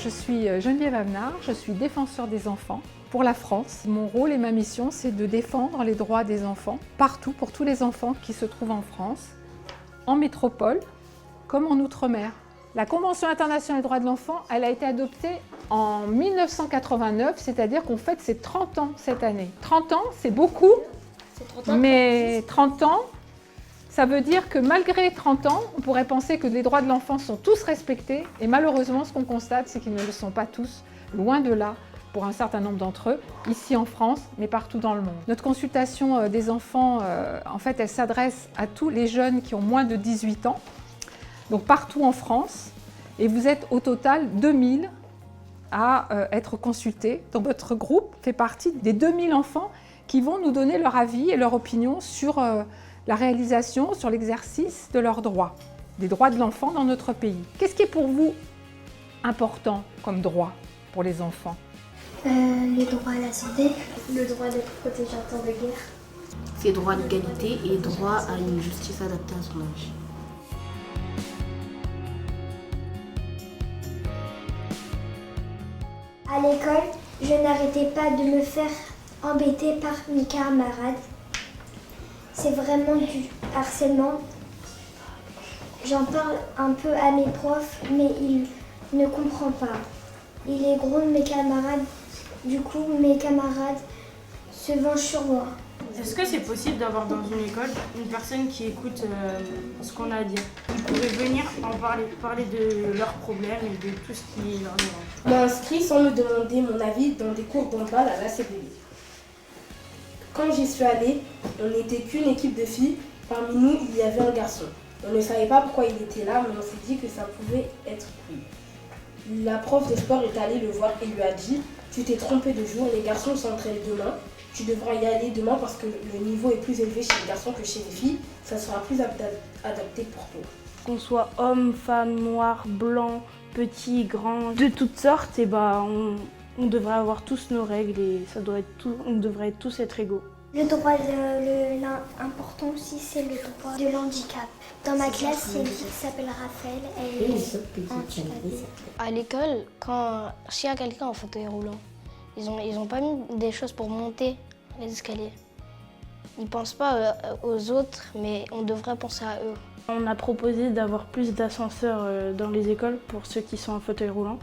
Je suis Geneviève Avenard, je suis défenseur des enfants pour la France. Mon rôle et ma mission, c'est de défendre les droits des enfants partout, pour tous les enfants qui se trouvent en France, en métropole comme en Outre-mer. La Convention internationale des droits de l'enfant, elle a été adoptée en 1989, c'est-à-dire qu'on fête ses 30 ans cette année. 30 ans, c'est beaucoup, mais 30 ans, ça veut dire que malgré 30 ans, on pourrait penser que les droits de l'enfant sont tous respectés, et malheureusement, ce qu'on constate, c'est qu'ils ne le sont pas tous, loin de là, pour un certain nombre d'entre eux, ici en France, mais partout dans le monde. Notre consultation des enfants, en fait, elle s'adresse à tous les jeunes qui ont moins de 18 ans, donc partout en France, et vous êtes au total 2000 à être consultés. Donc votre groupe fait partie des 2000 enfants qui vont nous donner leur avis et leur opinion sur la réalisation, sur l'exercice de leurs droits, des droits de l'enfant dans notre pays. Qu'est-ce qui est pour vous important comme droit pour les enfants ? Le droit à la santé, le droit d'être protégé en temps de guerre. C'est droit d'égalité et droit à une justice adaptée à son âge. À l'école, je n'arrêtais pas de me faire embêter par mes camarades. C'est vraiment du harcèlement. J'en parle un peu à mes profs, mais ils ne comprennent pas. Ils les grondent mes camarades. Du coup, mes camarades se vengent sur moi. Est-ce que c'est possible d'avoir dans une école une personne qui écoute ce qu'on a à dire? Ils pourraient venir en parler de leurs problèmes et de tout ce qui leur dérange. Je m'ai inscrit sans me demander mon avis dans des cours d'handball à la CBB. Quand j'y suis allée, on n'était qu'une équipe de filles. Parmi nous, il y avait un garçon. On ne savait pas pourquoi il était là, mais on s'est dit que ça pouvait être lui. La prof de sport est allée le voir et lui a dit « Tu t'es trompé de jour, les garçons s'entraînent demain. Tu devras y aller demain parce que le niveau est plus élevé chez les garçons que chez les filles. Ça sera plus adapté pour toi. » Qu'on soit homme, femme, noir, blanc, petit, grand, de toutes sortes, et on devrait avoir tous nos règles et on devrait tous être égaux. Le droit l'important aussi, c'est le droit de l'handicap. Dans ma classe, il y a une fille qui s'appelle Raphaël. Elle est handicapée. À l'école, s'il y a quelqu'un en fauteuil roulant, ils ont pas mis des choses pour monter les escaliers. Ils pensent pas aux autres, mais on devrait penser à eux. On a proposé d'avoir plus d'ascenseurs dans les écoles pour ceux qui sont en fauteuil roulant,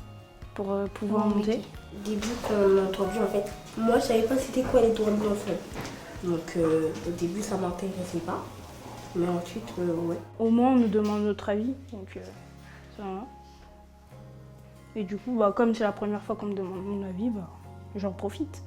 pour pouvoir monter. Au début, quand on a entendu, en fait, moi je savais pas c'était quoi les droits de l'enfant. Donc au début, ça m'intéressait pas. Mais ensuite, ouais. Au moins, on nous demande notre avis, donc ça va. Et du coup, comme c'est la première fois qu'on me demande mon avis, j'en profite.